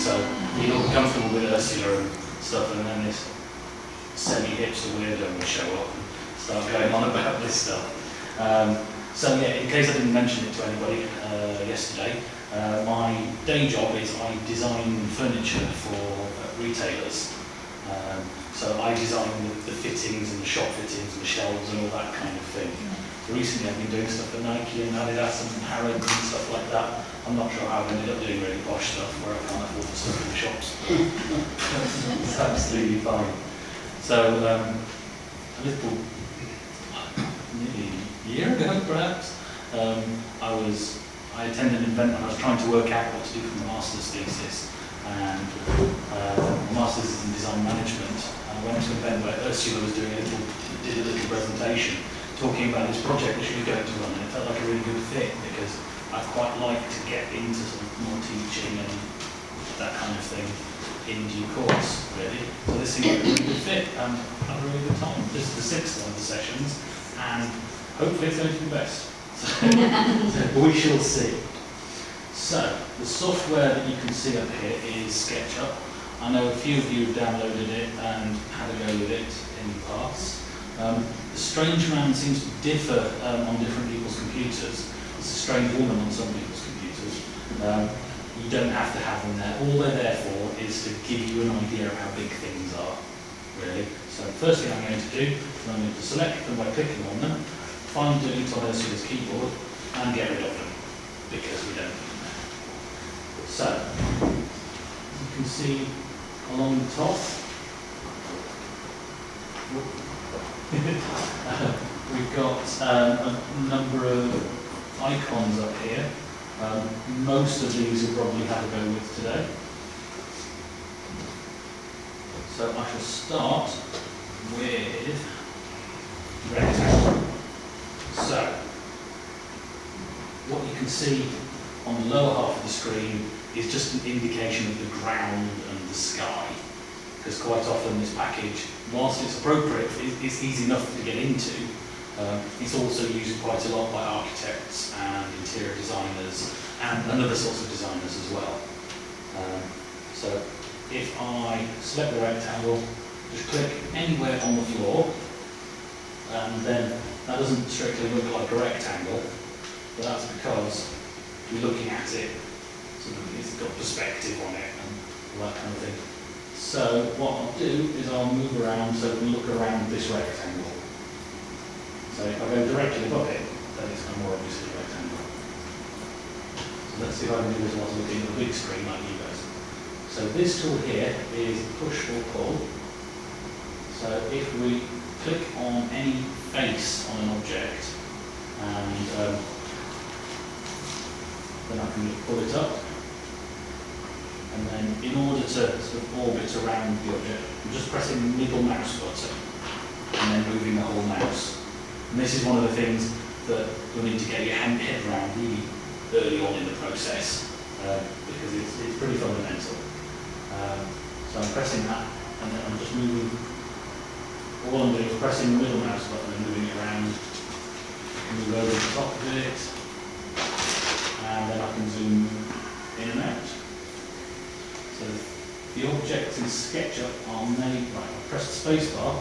So you're all comfortable with Ursula and stuff, and then this semi-hipster weirdo will show up and start going on about this stuff. So yeah, in case I didn't mention it to anybody yesterday, my day job is I design furniture for retailers. So I design the fittings and the shop fittings and the shelves and all that kind of thing. Recently I've been doing stuff for Nike and Adidas and Harrods and stuff like that. I'm not sure how I've ended up doing really posh stuff where I can't afford the stuff in the shops. It's absolutely fine. So a little, nearly a year ago perhaps, I attended an event and I was trying to work out what to do for my master's thesis. And my master's is in design management. I went to an event where Ursula was did a little presentation talking about this project that she was going to run, and it felt like a really good fit because I quite like to get into sort of more teaching and that kind of thing in due course, really. So this seemed like a really good fit and I had a really good time. This is the 6th one of the sessions, and hopefully it's going to be the best. So we shall see. So the software that you can see up here is Sketchup. I know a few of you have downloaded it and had a go with it in the past. The strange man seems to differ on different people's computers. It's a strange woman on some people's computers. You don't have to have them there. All they're there for is to give you an idea of how big things are, really. So the first thing I'm going to do is I'm going to select them by clicking on them, find delete on Ursula's keyboard, and get rid of them, because we don't need them. So, you can see along the top, we've got a number of icons up here. Most of these we'll probably have a go with today. So I shall start with rectangle. So, what you can see on the lower half of the screen is just an indication of the ground and the sky. Because quite often this package, whilst it's appropriate, it's easy enough to get into, it's also used quite a lot by architects and interior designers and other sorts of designers as well. So if I select the rectangle, just click anywhere on the floor, and then that doesn't strictly look like a rectangle, but that's because you're looking at it, sort of, it's got perspective on it and all that kind of thing. So what I'll do is I'll move around so we can look around this rectangle. So if I go directly above it, then it's more obviously a rectangle. So let's see if I can do this while looking at the big screen like you guys. So this tool here is push or pull. So if we click on any face on an object, and then I can just pull it up. And then in order to sort of orbit around the object, I'm just pressing the middle mouse button and then moving the whole mouse. And this is one of the things that you'll need to get your head around really early on in the process, because it's pretty fundamental. So I'm pressing that, and then I'm just moving. All I'm doing is pressing the middle mouse button and moving it around. I can move over the top of it, and then I can zoom in and out. So the objects in Sketchup are made, right, I press the space bar,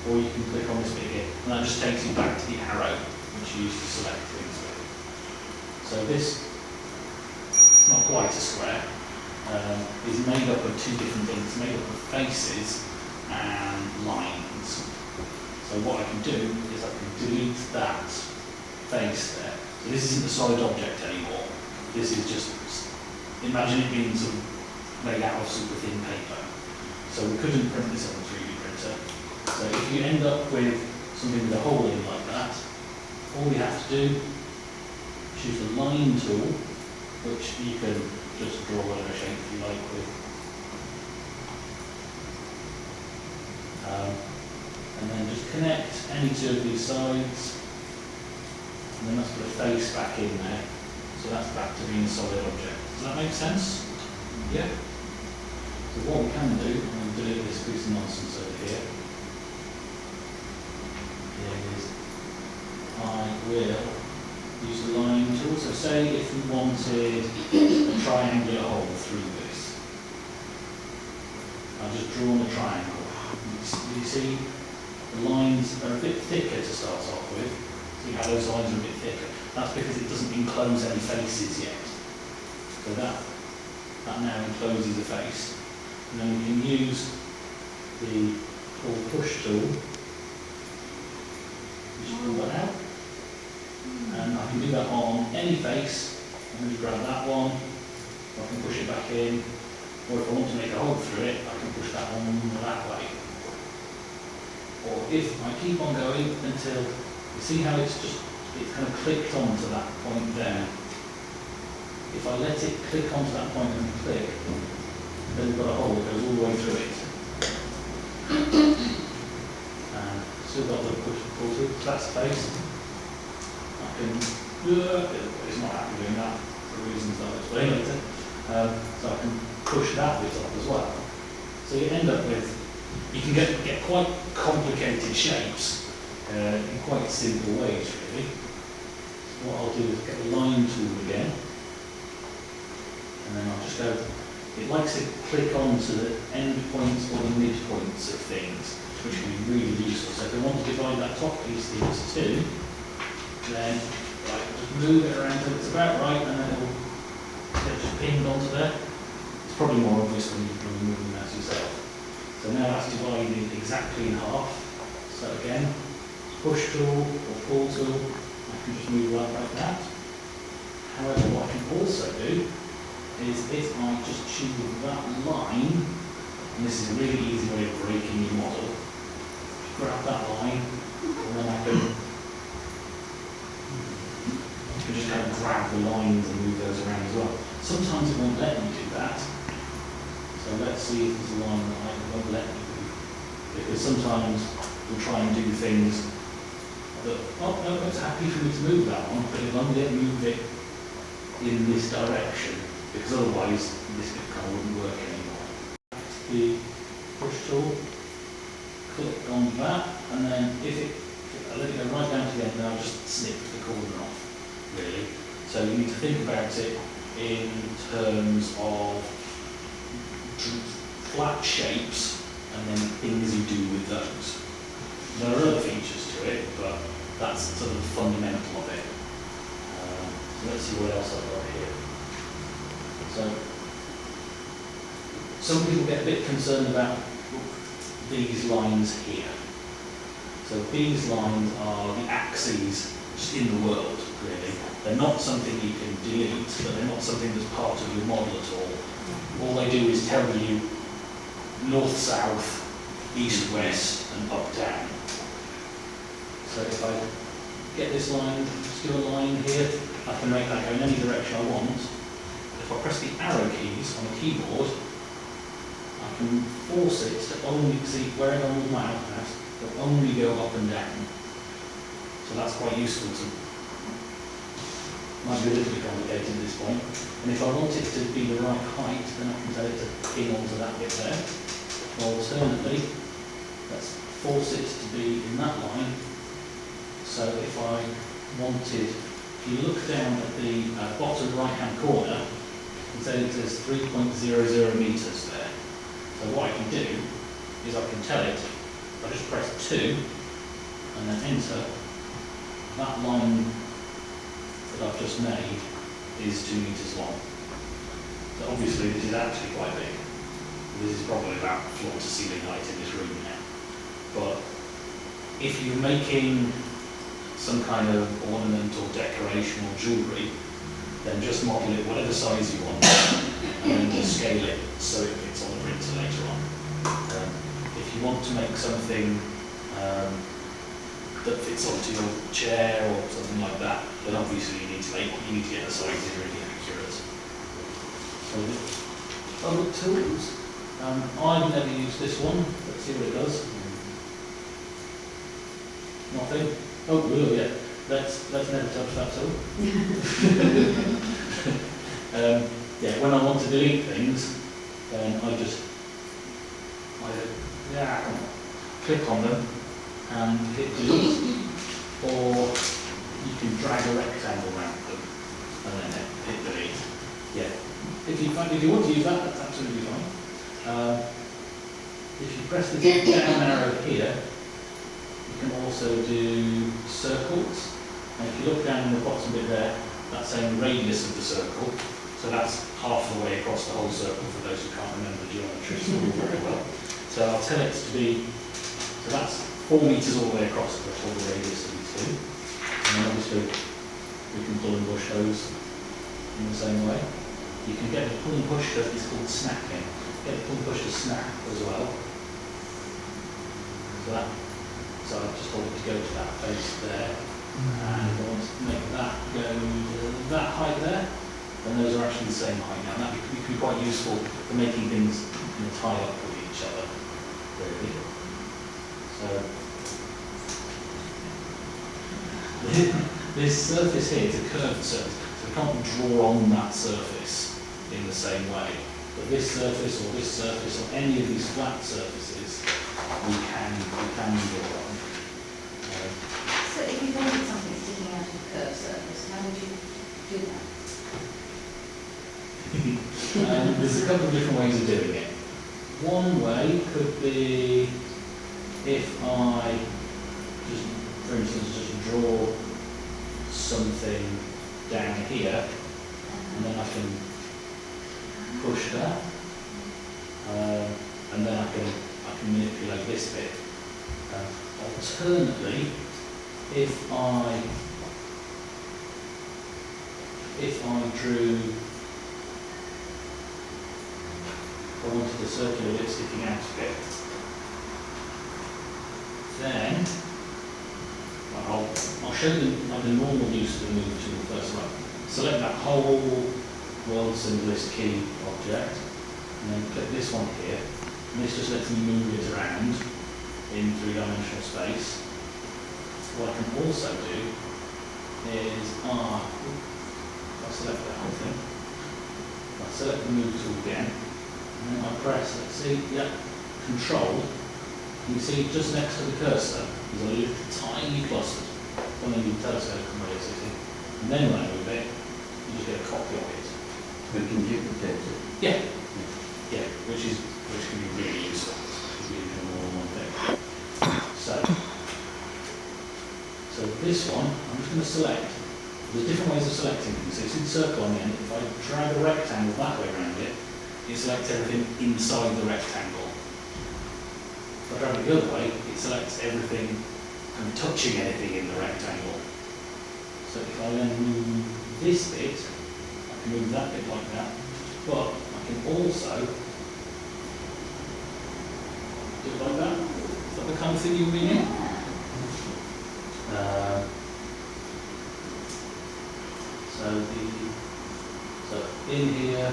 or you can click on this bit here, and that just takes you back to the arrow, which you use to select things with. So this, not quite a square, is made up of two different things. It's made up of faces and lines. So what I can do is I can delete that face there. So this isn't a solid object anymore. This is just, imagine it being sort of made out of super thin paper. So we couldn't print this on a 3D printer. So if you end up with something with a hole in like that, all you have to do, choose the line tool, which you can just draw whatever shape you like with. And then just connect any two of these sides, and then let's put a face back in there. So that's back to being a solid object. Does that make sense? Yeah? So what we can do, I'm going to delete this piece of nonsense over here, is I will use the line tool. So say if we wanted a triangular hole through this, I've just drawn a triangle. You see the lines are a bit thicker to start off with. See how those lines are a bit thicker? That's because it doesn't enclose any faces yet. So that now encloses a face. And then we can use the push tool. Just pull that out. And I can do that on any face. I'm going to grab that one. I can push it back in. Or if I want to make a hole through it, I can push that one that way. Or if I keep on going until, you see how it's kind of clicked onto that point there. If I let it click onto that point and click, then we've got a hole that goes all the way through it. And still got the push and pull through, so that's the face. I can, it's not happy doing that for reasons that I'll explain later. So I can push that bit up as well. So you end up with, you can get quite complicated shapes in quite simple ways really. So what I'll do is get the line tool again. And then I'll just go, it likes to click onto the end points or the mid points of things, which can be really useful. So if I want to divide that top piece into two, then just move it around until it's about right, and then it will get just pinned onto there. It's probably more obvious when you're moving that yourself. So now that's divided exactly in half. So again, push tool or pull tool, I can just move that like that. However, what I can also do is if I just choose that line, and this is a really easy way of breaking your model, grab that line, and then I can just kind of grab the lines and move those around as well. Sometimes it won't let you do that. So let's see if there's a line that I won't let you do. Because sometimes we'll try and do things that, oh no, it's happy for me to move that one, but it'll only let me move it in this direction, because otherwise this bit kind of wouldn't work anymore. The push tool, click on that, and then if I let it go right down to the end, then I'll just snip the corner off, really. So you need to think about it in terms of flat shapes and then things you do with those. There are other features to it, but that's sort of the fundamental of it. So let's see what else I've got here. So some people get a bit concerned about these lines here. So these lines are the axes just in the world, really. They're not something you can delete, but they're not something that's part of your model at all. All they do is tell you north, south, east, west, and up, down. So if I get this line, just do a line here, I can make that go in any direction I want. If I press the arrow keys on the keyboard, I can force it to only, see where I move my mouse, it'll only go up and down. So that's quite useful to, might be a little bit complicated at this point. And if I want it to be the right height, then I can tell it to pin onto that bit there. Alternately, let's force it to be in that line. So if I wanted, if you look down at the bottom right hand corner, it says 3.00 meters there. So what I can do is I can tell it, I just press 2 and then enter, that line that I've just made is 2 meters long. So obviously this is actually quite big. This is probably about floor to ceiling height in this room now. But if you're making some kind of ornament or decoration or jewellery, then just model it whatever size you want and then just scale it so it fits on the printer later on. If you want to make something that fits onto your chair or something like that, then obviously you need to get the sizes really accurate. So the other tools, I've never used this one. Let's see what it does. Nothing. Oh, well, yeah. Let's never touch that tool. Yeah, when I want to delete things, then I just click on them and hit delete, or you can drag a rectangle around them and then hit delete. Yeah, if you want to use that, that's absolutely fine. if you press this down arrow here, you can also do circles. And if you look down in the bottom bit there, that's saying radius of the circle. So that's half the way across the whole circle for those who can't remember geometry very well. So I'll tell it to be, so that's 4 metres all the way across the whole radius of these two. And then obviously we can pull and push those in the same way. You can get the pull and push that is called snapping. Get the pull and push to snap as well. So I just want it to go to that face there. And I want to make that go to that height there. And those are actually the same height now. That can be quite useful for making things tie up with each other, really. So this surface here is a curved surface, so we can't draw on that surface in the same way. But this surface or any of these flat surfaces, we can draw on. So if you wanted something sticking out of a curved surface, how would you do that? There's a couple of different ways of doing it. One way could be if I just, for instance, just draw something down here, and then I can push that, and then I can manipulate this bit. Alternately, if I drew, I wanted a circular bit sticking out of it, then I'll show you the normal use of the move tool first. Right. Select that whole world symbolist key object, and then click this one here, and this just lets me move it around in 3-dimensional space. What I can also do is, if I select that whole thing, I select the move tool again, and then I press, let's see, yep, Control. You see just next to the cursor, there's a little tiny cluster, one of the telescope curiosity. And then when I move it, you just get a copy of it. We can duplicate it. Yeah. Yeah, which can be really useful. If you do more than one thing. So this one, I'm just going to select. There's different ways of selecting things. So it's in circle on the end. If I drag a rectangle that way around it, it selects everything inside the rectangle. If I drag it the other way, it selects everything and touching anything in the rectangle. So if I then move this bit, I can move that bit like that, but I can also do it like that. Is that the kind of thing you mean? So in here,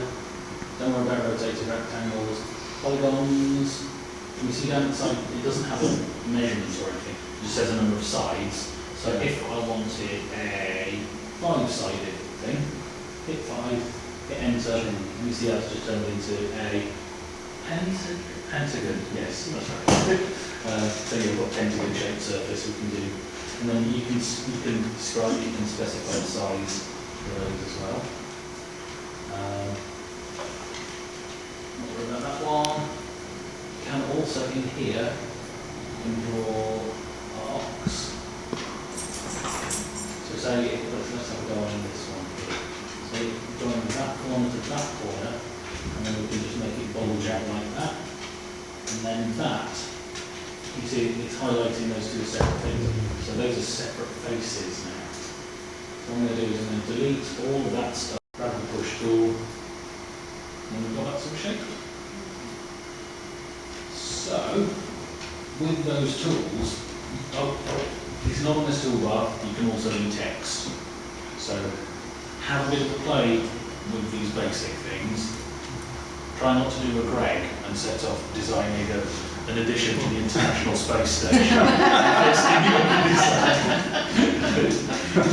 don't worry about rotated rectangles, polygons. Can you see down the side? It doesn't have a measurement or anything. It just says a number of sides. So if I wanted a 5-sided thing, hit 5, hit enter, and you see that's just turned into a pentagon. Yes, that's right. So you've got pentagon shaped surface we can do. And then you can describe, you can specify the size for those as well. Not worry about that one. You can also in here, you can draw arcs. So say, let's have a go on this one here. So you can join that corner to that corner, and then we can just make it bulge out like that. And then that, you see it's highlighting those two separate things. So those are separate faces now. So what I'm going to do is I'm going to delete all of that stuff, grab the push tool, and then we've got that sort of shape. So, with those tools, it's not on this toolbar, you can also do text. So, have a bit of a play with these basic things. Try not to do a Greg and set off designing an addition to the International Space Station.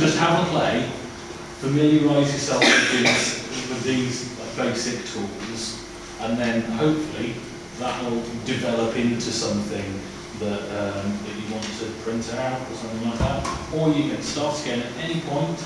Just have a play, familiarise yourself with these basic tools, and then hopefully that will develop into something that you want to print out or something like that. Or you can start again at any point